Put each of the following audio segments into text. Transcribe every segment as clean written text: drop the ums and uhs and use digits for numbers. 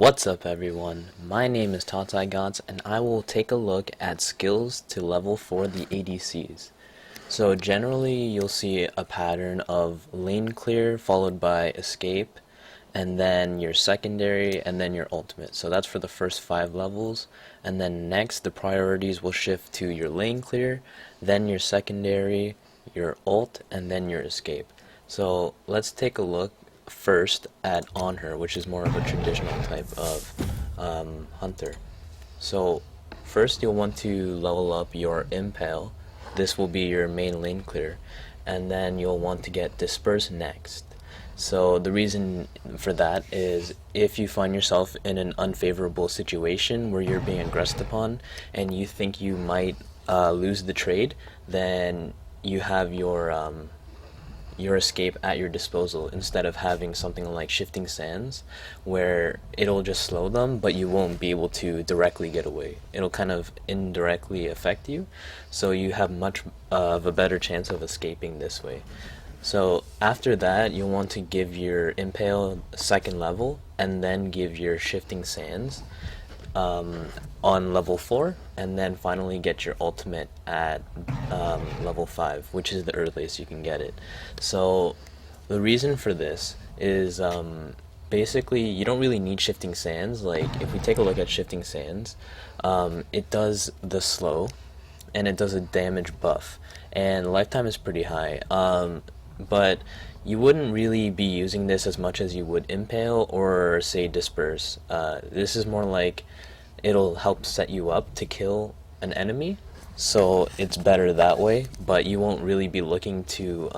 What's up everyone, my name is TaTaiGots and I will take a look at skills to level for the ADCs. So generally you'll see a pattern of lane clear followed by escape and then your secondary and then your ultimate. So that's for the first 5 levels, and then next the priorities will shift to your lane clear, then your secondary, your ult, and then your escape. So let's take a look first at on her, which is more of a traditional type of hunter. So first you'll want to level up your impale. This will be your main lane clear, and then you'll want to get disperse next. So the reason for that is if you find yourself in an unfavorable situation where you're being aggressed upon and you think you might lose the trade, then you have your escape at your disposal instead of having something like shifting sands where it'll just slow them but you won't be able to directly get away. It'll kind of indirectly affect you, so you have much of a better chance of escaping this way. So after that you'll want to give your impale second level and then give your shifting sands on level 4, and then finally get your ultimate at level 5, which is the earliest you can get it. So the reason for this is basically you don't really need shifting sands. Like if we take a look at shifting sands, it does the slow and it does a damage buff, and lifetime is pretty high, but you wouldn't really be using this as much as you would impale or say disperse. This is more like it'll help set you up to kill an enemy, so it's better that way, but you won't really be looking to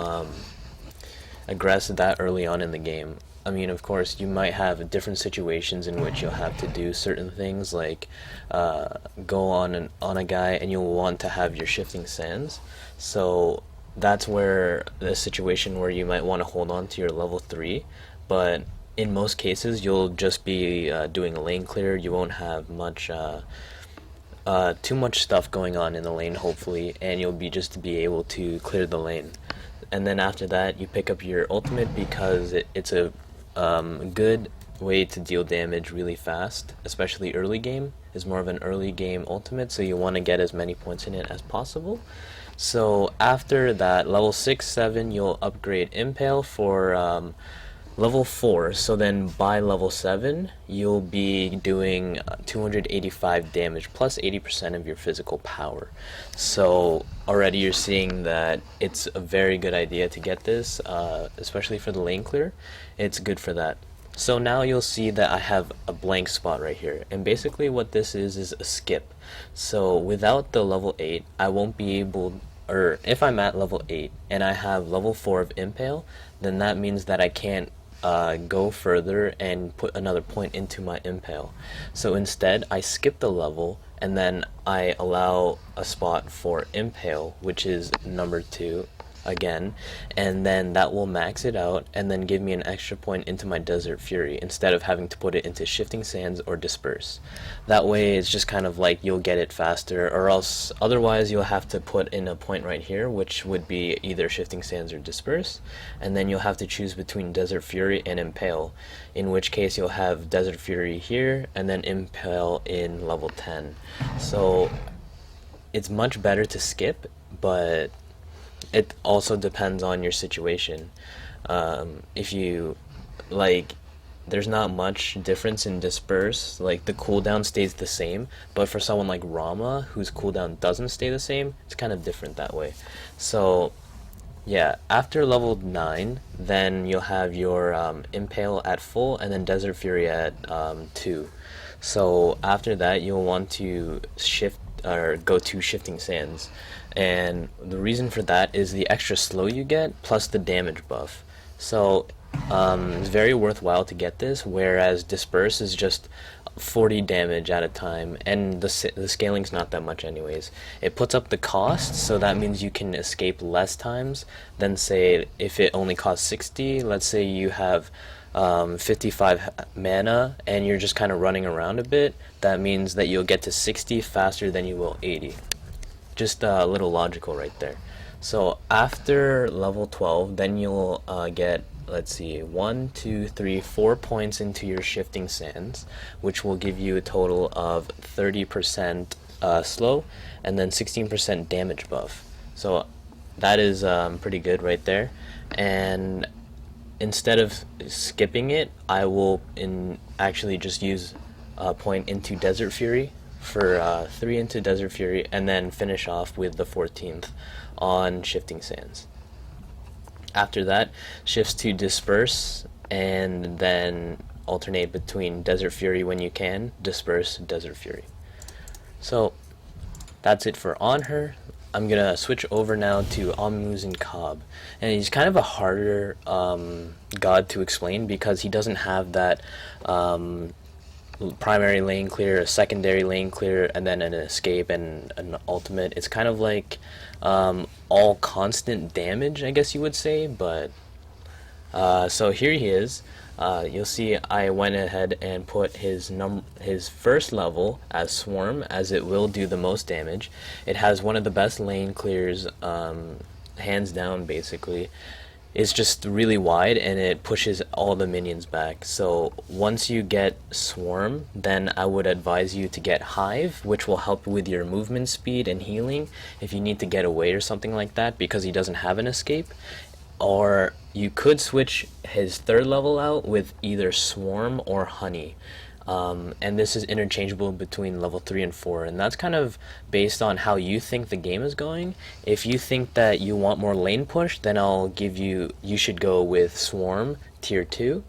aggress that early on in the game. I mean, of course, you might have different situations in which you'll have to do certain things, like go on a guy and you'll want to have your shifting sands. So that's where the situation where you might want to hold on to your level 3, but in most cases you'll just be doing a lane clear. You won't have much too much stuff going on in the lane, hopefully, and you'll be be able to clear the lane. And then after that you pick up your ultimate because it's a good way to deal damage really fast, especially early game. Is more of an early game ultimate, so you want to get as many points in it as possible. So after that, level 6, 7, you'll upgrade impale for level 4, so then by level 7 you'll be doing 285 damage plus 80% of your physical power. So already you're seeing that it's a very good idea to get this, especially for the lane clear. It's good for that. So now you'll see that I have a blank spot right here, and basically what this is a skip. So without the level 8 I won't be able, or if I'm at level 8 and I have level 4 of impale, then that means that I can't go further and put another point into my impale. So instead I skip the level and then I allow a spot for impale, which is number 2 again, and then that will max it out and then give me an extra point into my Desert Fury instead of having to put it into shifting sands or disperse. That way it's just kind of like you'll get it faster, or else otherwise you'll have to put in a point right here, which would be either shifting sands or disperse, and then you'll have to choose between Desert Fury and impale, in which case you'll have Desert Fury here and then impale in level 10. So it's much better to skip, but it also depends on your situation. If you like, there's not much difference in disperse, like the cooldown stays the same, but for someone like Rama whose cooldown doesn't stay the same, it's kind of different that way. So yeah, after level 9 then you'll have your impale at full and then Desert Fury at 2. So after that you'll want to shift or go to shifting sands, and the reason for that is the extra slow you get plus the damage buff. So it's very worthwhile to get this, whereas disperse is just 40 damage at a time, and the scaling's not that much anyways. It puts up the cost, so that means you can escape less times than, say, if it only costs 60. Let's say you have 55 mana and you're just kind of running around a bit, that means that you'll get to 60 faster than you will 80. Just a little logical right there. So after level 12 then you'll get let's see, 1, 2, 3, 4 points into your shifting sands, which will give you a total of 30% slow and then 16% damage buff. So that is pretty good right there. And instead of skipping it, I will actually just use a point into Desert Fury for 3 into Desert Fury, and then finish off with the 14th on Shifting Sands. After that, shifts to Disperse, and then alternate between Desert Fury when you can, Disperse, Desert Fury. So that's it for on her. I'm gonna switch over now to Amusin Cobb, and he's kind of a harder god to explain because he doesn't have that primary lane clear, a secondary lane clear, and then an escape and an ultimate. It's kind of like all constant damage, I guess you would say. But so here he is. You'll see I went ahead and put his first level as Swarm, as it will do the most damage. It has one of the best lane clears, hands down basically. It's just really wide and it pushes all the minions back. So once you get Swarm, then I would advise you to get Hive, which will help with your movement speed and healing if you need to get away or something like that, because he doesn't have an escape. Or you could switch his third level out with either Swarm or Honey. And this is interchangeable between level 3 and 4, and that's kind of based on how you think the game is going. If you think that you want more lane push, then I'll give you should go with Swarm tier 2.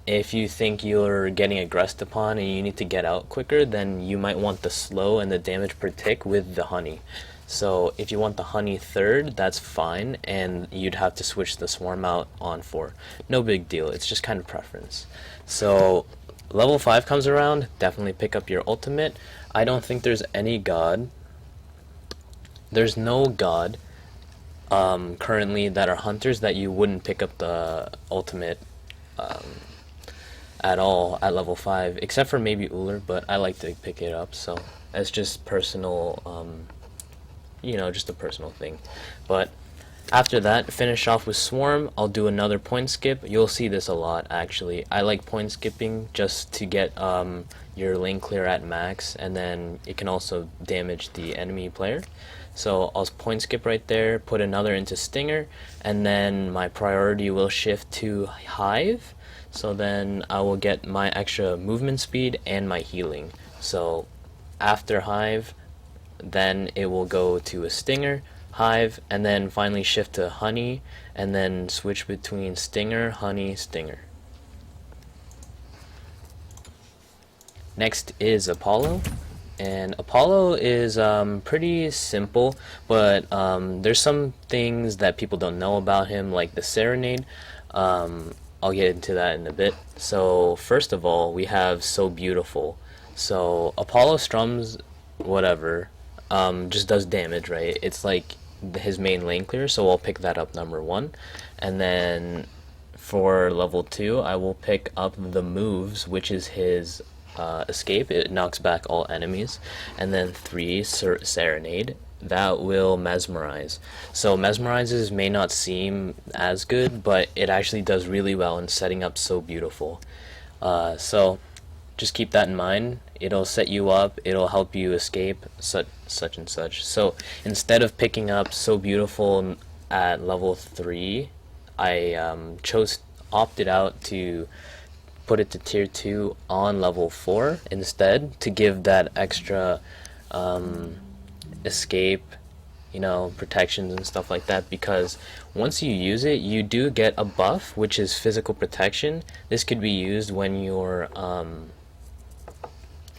If you think you're getting aggressed upon and you need to get out quicker, then you might want the slow and the damage per tick with the Honey. So if you want the Honey third, that's fine, and you'd have to switch the Swarm out on 4. No big deal, it's just kind of preference. So level 5 comes around, definitely pick up your ultimate. I don't think there's any god. There's no god currently that are hunters that you wouldn't pick up the ultimate at all at level 5, except for maybe Uller, but I like to pick it up, so it's just personal, just a personal thing. But after that, finish off with Swarm. I'll do another point skip. You'll see this a lot, actually. I like point skipping just to get your lane clear at max, and then it can also damage the enemy player. So I'll point skip right there, put another into Stinger, and then my priority will shift to Hive. So then I will get my extra movement speed and my healing. So after Hive, then it will go to a Stinger, Hive, and then finally shift to Honey, and then switch between Stinger, Honey, Stinger. Next is Apollo, and Apollo is pretty simple, but there's some things that people don't know about him, like the Serenade. I'll get into that in a bit. So first of all, we have So Beautiful. So Apollo strums whatever, just does damage, right? It's like his main lane clear, so I'll pick that up number 1. And then for level 2, I will pick up the moves, which is his escape. It knocks back all enemies. And then 3, Serenade. That will mesmerize. So mesmerizes may not seem as good, but it actually does really well in setting up So Beautiful. So just keep that in mind. It'll set you up, it'll help you escape such and such. So instead of picking up So Beautiful at level 3, I opted out to put it to tier 2 on level 4 instead, to give that extra escape, protections and stuff like that, because once you use it, you do get a buff, which is physical protection. This could be used when you're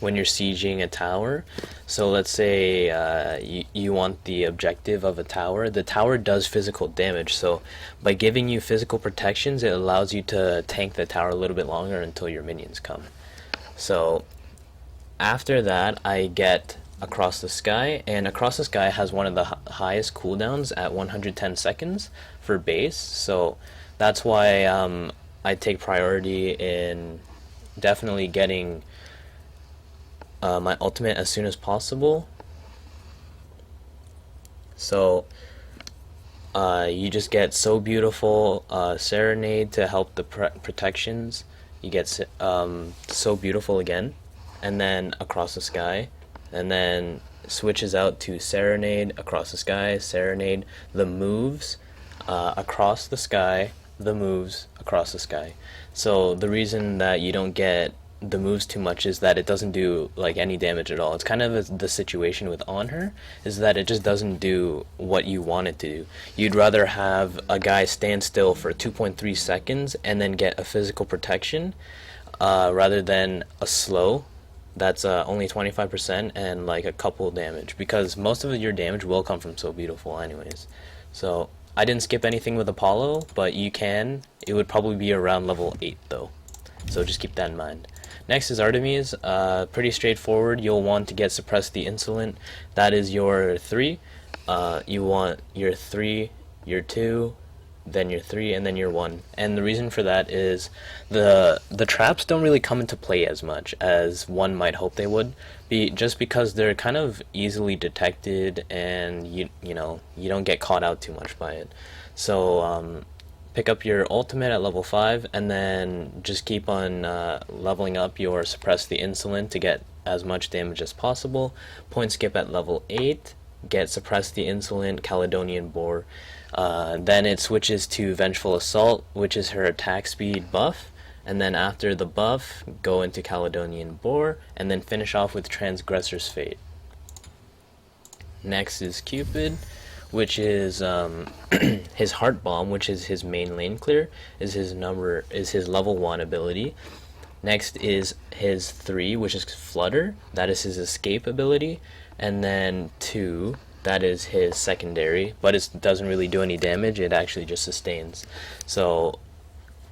sieging a tower. So let's say you want the objective of a tower. The tower does physical damage, so by giving you physical protections, it allows you to tank the tower a little bit longer until your minions come. So after that, I get Across the Sky, and Across the Sky has one of the highest cooldowns at 110 seconds for base, so that's why I take priority in definitely getting my ultimate as soon as possible. So You just get So Beautiful, Serenade to help the protections. You get So Beautiful again, and then Across the Sky, and then switches out to Serenade, Across the Sky, Serenade, the moves, Across the Sky, the moves, Across the Sky. So the reason that you don't get the moves too much is that it doesn't do like any damage at all. It's kind of the situation with On Her is that it just doesn't do what you want it to do. You'd rather have a guy stand still for 2.3 seconds and then get a physical protection rather than a slow that's only 25% and like a couple damage, because most of your damage will come from So Beautiful anyways. So I didn't skip anything with Apollo, but you can. It would probably be around level 8 though, so just keep that in mind. Next is Artemis. Pretty straightforward. You'll want to get Suppress the Insolent. That is your 3. You want your 3, your 2, then your 3, and then your 1. And the reason for that is the traps don't really come into play as much as one might hope they would be, just because they're kind of easily detected and you don't get caught out too much by it. So pick up your ultimate at level 5, and then just keep on leveling up your Suppress the Insolent to get as much damage as possible. Point skip at level 8, get Suppress the Insolent, Caledonian Boar. Then it switches to Vengeful Assault, which is her attack speed buff, and then after the buff, go into Caledonian Boar, and then finish off with Transgressor's Fate. Next is Cupid, which is his Heart Bomb, which is his main lane clear, is his level 1 ability. Next is his 3, which is Flutter, that is his escape ability, and then 2, that is his secondary, but it doesn't really do any damage, it actually just sustains. So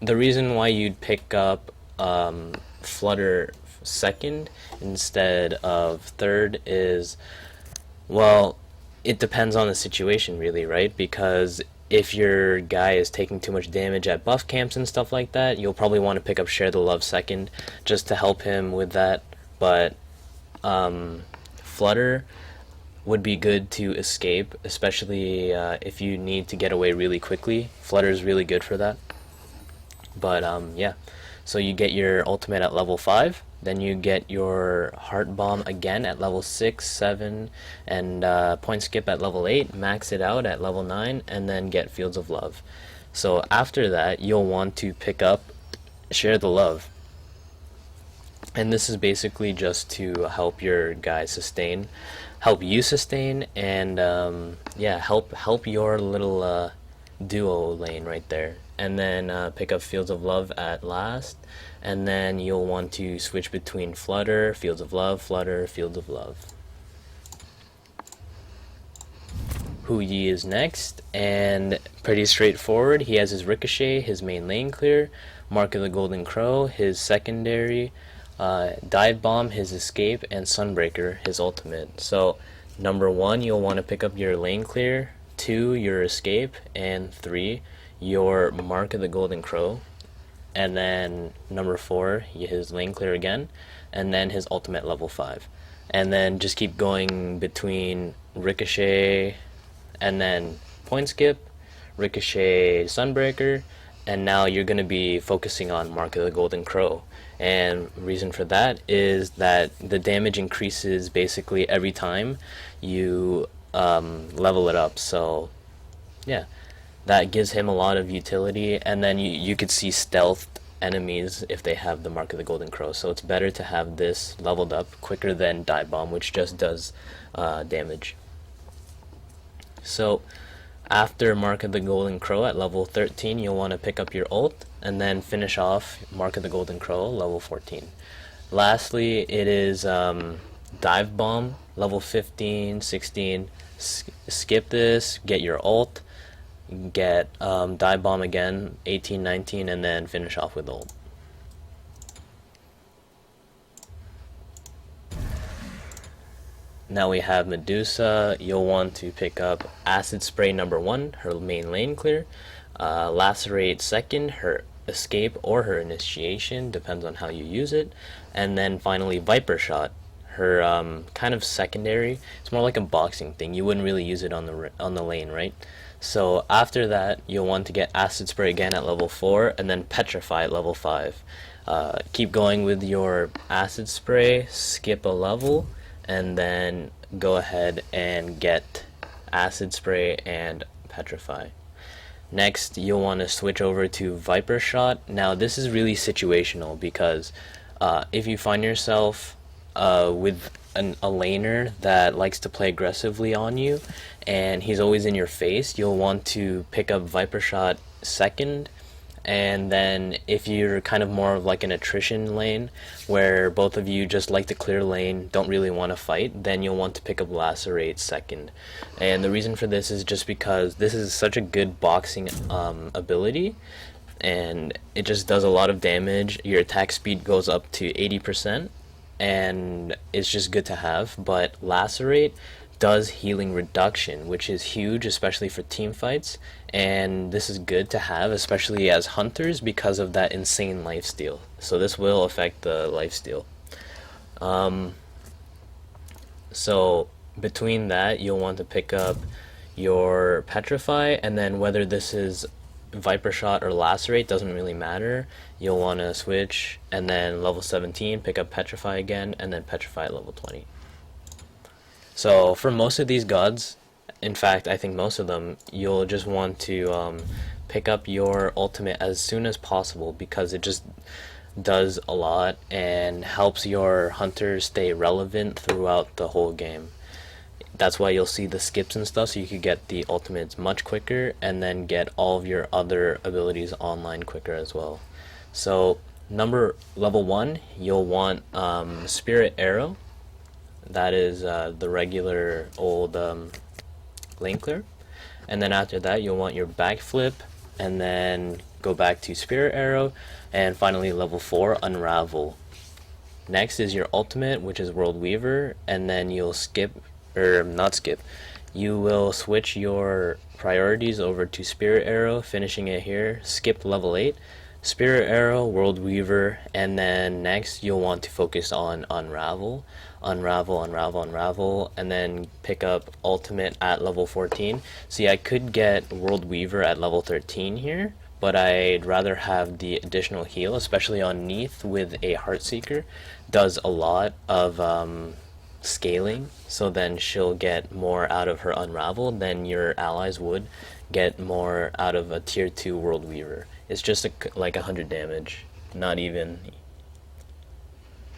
the reason why you'd pick up Flutter second instead of third is, well, it depends on the situation really, right? Because if your guy is taking too much damage at buff camps and stuff like that, you'll probably want to pick up Share the Love second just to help him with that. But Flutter would be good to escape, especially if you need to get away really quickly. Flutter is really good for that. But yeah, so you get your ultimate at level 5, then you get your Heart Bomb again at level 6, 7, and point skip at level 8, max it out at level 9, and then get Fields of Love. So after that, you'll want to pick up Share the Love. And this is basically just to help your guy sustain, help you sustain, and yeah, help your little duo lane right there. And then pick up Fields of Love at last, and then you'll want to switch between Flutter, Fields of Love, Flutter, Fields of Love. Hu Yi is next, and pretty straightforward. He has his Ricochet, his main lane clear, Mark of the Golden Crow, his secondary, Dive Bomb, his escape, and Sunbreaker, his ultimate. So number 1, you'll want to pick up your lane clear, 2, your escape, and 3, your Mark of the Golden Crow, and then number 4, his lane clear again, and then his ultimate level 5. And then just keep going between Ricochet, and then point skip, Ricochet, Sunbreaker, and now you're going to be focusing on Mark of the Golden Crow. And reason for that is that the damage increases basically every time you level it up. So yeah, that gives him a lot of utility, and then you could see stealthed enemies if they have the Mark of the Golden Crow. So it's better to have this leveled up quicker than Dive Bomb, which just does damage. So after Mark of the Golden Crow at level 13, you'll want to pick up your ult, and then finish off Mark of the Golden Crow level 14. Lastly, it is Dive Bomb level 15, 16. Skip this, get your ult, get Dive Bomb again, 18, 19, and then finish off with ult. Now we have Medusa. You'll want to pick up Acid Spray number 1, her main lane clear, Lacerate second, her escape or her initiation, depends on how you use it, and then finally Viper Shot, her kind of secondary. It's more like a boxing thing. You wouldn't really use it on the lane, right? So after that, you'll want to get Acid Spray again at level 4, and then Petrify at level 5. Keep going with your Acid Spray, skip a level, and then go ahead and get Acid Spray and Petrify. Next, you'll want to switch over to Viper Shot. Now, this is really situational because if you find yourself with a laner that likes to play aggressively on you and he's always in your face, you'll want to pick up Viper Shot second. And then if you're kind of more of like an attrition lane where both of you just like to clear lane, don't really want to fight, then you'll want to pick up Lacerate second. And the reason for this is just because this is such a good boxing ability, and it just does a lot of damage. Your attack speed goes up to 80%, and it's just good to have. But Lacerate does healing reduction, which is huge, especially for team fights, and this is good to have, especially as hunters, because of that insane lifesteal. So this will affect the lifesteal. So between that, you'll want to pick up your Petrify, and then whether this is Viper Shot or Lacerate doesn't really matter. You'll want to switch, and then level 17 pick up Petrify again, and then Petrify at level 20. So for most of these gods, in fact I think most of them, you'll just want to pick up your ultimate as soon as possible, because it just does a lot and helps your hunters stay relevant throughout the whole game. That's why you'll see the skips and stuff, so you could get the ultimates much quicker and then get all of your other abilities online quicker as well. So level 1, you'll want Spirit Arrow. That is the regular old lane clear. And then after that, you'll want your backflip, and then go back to Spirit Arrow, and finally level 4, Unravel. Next is your ultimate, which is World Weaver, and then you'll you will switch your priorities over to Spirit Arrow, finishing it here, skip level 8, Spirit Arrow, World Weaver, and then next you'll want to focus on Unravel, and then pick up Ultimate at level 14. See, I could get World Weaver at level 13 here, but I'd rather have the additional heal, especially on Neith with a Heartseeker. Does a lot of scaling, so then she'll get more out of her Unravel than your allies would get more out of a tier 2 World Weaver. It's just like 100 damage, not even.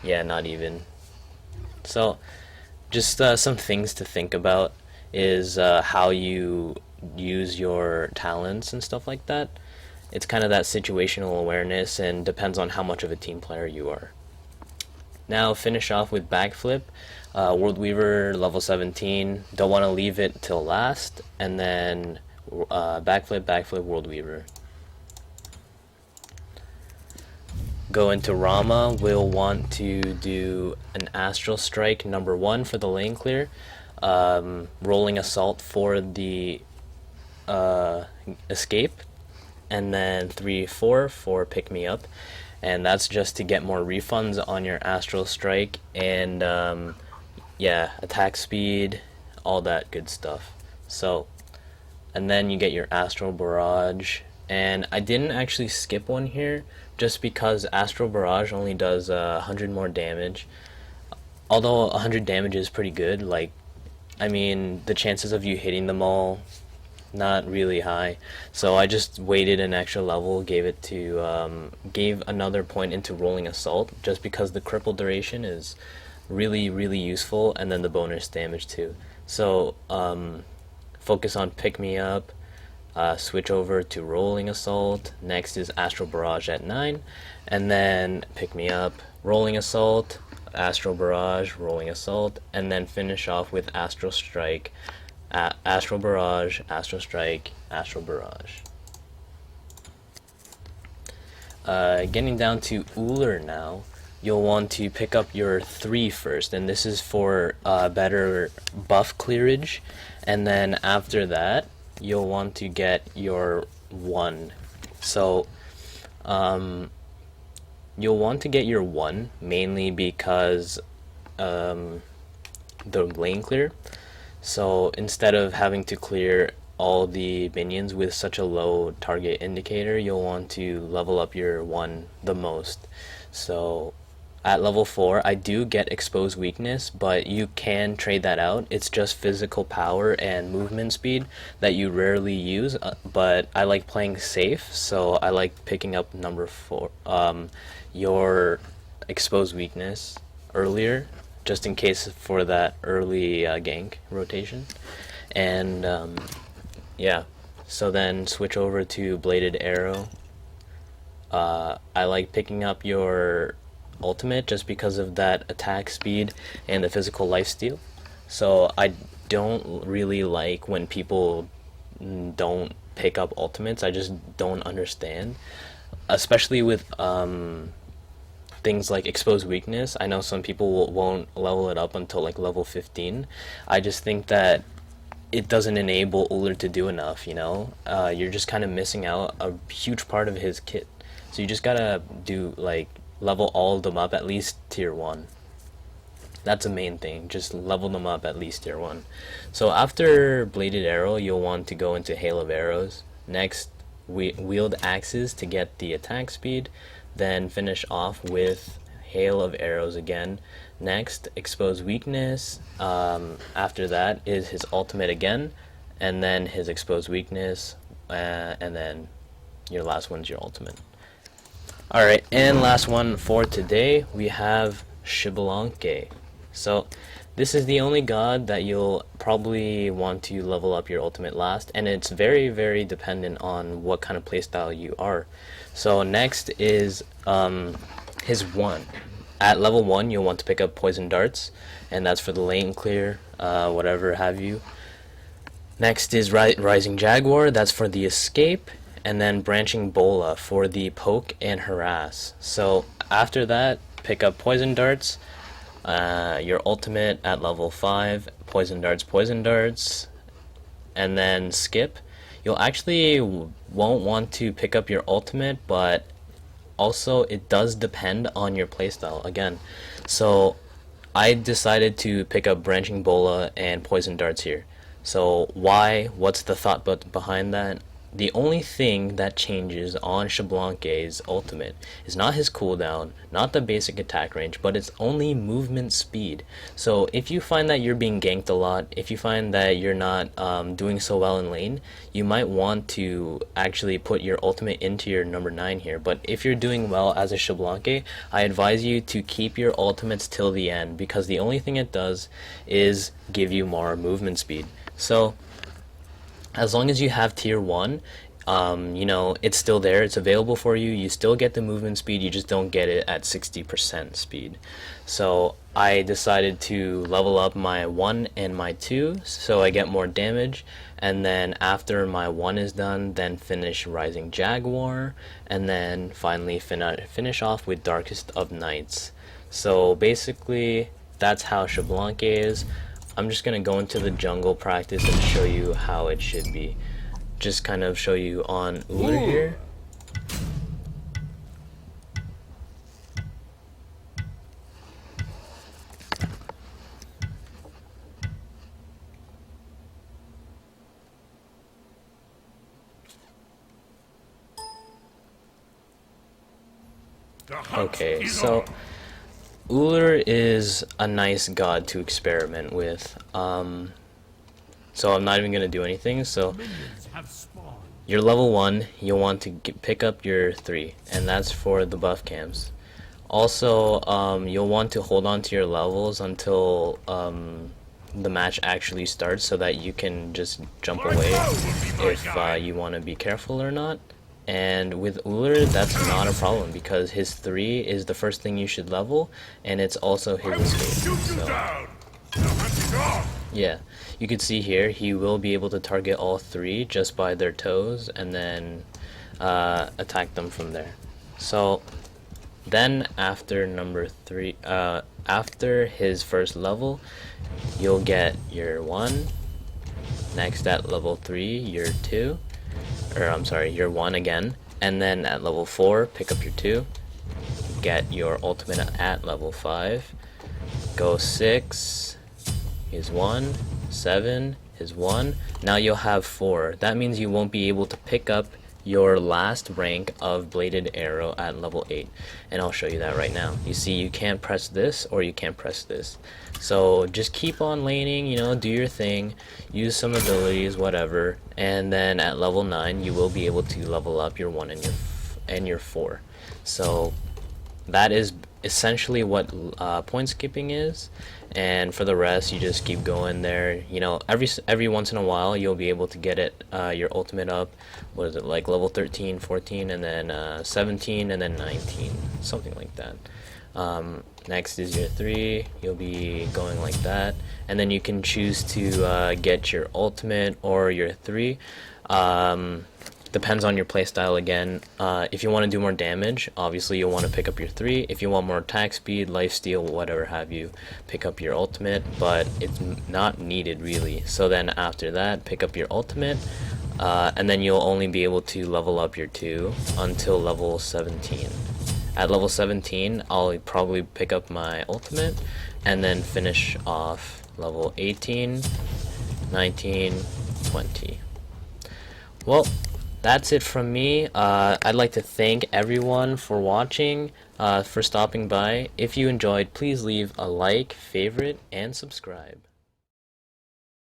Yeah, not even. So just some things to think about is how you use your talents and stuff like that. It's kind of that situational awareness, and depends on how much of a team player you are. Now finish off with backflip. World Weaver level 17, don't want to leave it till last, and then backflip, World Weaver. Go into Rama, we'll want to do an Astral Strike number 1 for the lane clear, Rolling Assault for the escape, and then 3-4 for pick me up, and that's just to get more refunds on your Astral Strike, and yeah, attack speed, all that good stuff. So, and then you get your Astral Barrage, and I didn't actually skip one here just because Astral Barrage only does 100 more damage. Although 100 damage is pretty good, like, I mean, the chances of you hitting them all, not really high. So I just waited an extra level, gave another point into Rolling Assault, just because the cripple duration is really useful, and then the bonus damage too. So focus on pick me up, switch over to Rolling Assault. Next is Astral Barrage at 9, and then pick me up, Rolling Assault, Astral Barrage, Rolling Assault, and then finish off with Astral Strike, Astral Barrage, Astral Strike, Astral Barrage. Getting down to Uller now, you'll want to pick up your 3 first, and this is for better buff clearage, and then after that you'll want to get your 1. So you'll want to get your 1 mainly because the lane clear. So instead of having to clear all the minions with such a low target indicator, you'll want to level up your one the most. So at level 4 I do get exposed weakness, but you can trade that out. It's just physical power and movement speed that you rarely use, but I like playing safe, so I like picking up number 4, your exposed weakness earlier, just in case for that early gank rotation. And yeah, so then switch over to bladed arrow. I like picking up your ultimate just because of that attack speed and the physical lifesteal. So I don't really like when people don't pick up ultimates. I just don't understand, especially with things like exposed weakness. I know some people won't level it up until like level 15. I just think that it doesn't enable Ullr to do enough, you know? You're just kind of missing out a huge part of his kit. So you just gotta do, like, level all of them up at least tier 1. That's the main thing, just level them up at least tier 1. So after bladed arrow, you'll want to go into hail of arrows. Next, wield axes to get the attack speed, then finish off with hail of arrows again. Next, expose weakness. After that is his ultimate again, and then his exposed weakness, and then your last one's your ultimate. Alright, and last one for today, we have Xbalanque. So this is the only god that you'll probably want to level up your ultimate last, and it's very, very dependent on what kind of playstyle you are. So next is his 1. At level 1, you'll want to pick up poison darts, and that's for the lane clear, whatever have you. Next is rising jaguar, that's for the escape, and then branching bola for the poke and harass. So after that, pick up poison darts, your ultimate at level 5, poison darts, and then skip. You'll actually won't want to pick up your ultimate, but also it does depend on your playstyle again. So I decided to pick up branching bola and poison darts here. So why? What's the thought behind that? The only thing that changes on Xbalanque's ultimate is not his cooldown, not the basic attack range, but it's only movement speed. So if you find that you're being ganked a lot, if you find that you're not doing so well in lane, you might want to actually put your ultimate into your number 9 here. But if you're doing well as a Xbalanque, I advise you to keep your ultimates till the end, because the only thing it does is give you more movement speed. So as long as you have tier 1, you know, it's still there, it's available for you, you still get the movement speed, you just don't get it at 60% speed. So I decided to level up my 1 and my 2 so I get more damage, and then after my 1 is done, then finish rising jaguar, and then finally finish off with darkest of nights. So basically that's how Xbalanque is. I'm just going to go into the jungle practice and show you how it should be. Just kind of show you on Ullr here. Okay, so Ullr is a nice god to experiment with. So I'm not even going to do anything. So you're level 1, you'll want to pick up your 3, and that's for the buff camps. Also, you'll want to hold on to your levels until the match actually starts, so that you can just jump away if you want to be careful or not. And with Ullr, that's not a problem, because his 3 is the first thing you should level, and it's also his escape. So yeah, you can see here he will be able to target all 3 just by their toes, and then attack them from there. So then after number 3, after his first level, you'll get your 1. Next at level 3, your 2. Or I'm sorry, your 1 again, and then at level 4 pick up your 2, get your ultimate at level 5, Go 6 is 1, 7 is 1. Now you'll have 4. That means you won't be able to pick up your last rank of bladed arrow at level 8, and I'll show you that right now. You see, you can't press this or you can't press this, so just keep on laning, you know, do your thing, use some abilities, whatever, and then at level 9 you will be able to level up your 1 and your 4. So that is essentially what point skipping is, and for the rest you just keep going there. You know, every once in a while you'll be able to get it your ultimate up, what is it, like level 13, 14, and then 17, and then 19, something like that. Next is your 3, you'll be going like that, and then you can choose to get your ultimate or your 3. Depends on your playstyle again. If you want to do more damage, obviously you'll want to pick up your 3. If you want more attack speed, lifesteal, whatever have you, pick up your ultimate, but it's not needed really. So then after that, pick up your ultimate, and then you'll only be able to level up your 2 until level 17. At level 17, I'll probably pick up my ultimate, and then finish off level 18, 19, 20. Well, that's it from me. I'd like to thank everyone for watching, for stopping by. If you enjoyed, please leave a like, favorite, and subscribe.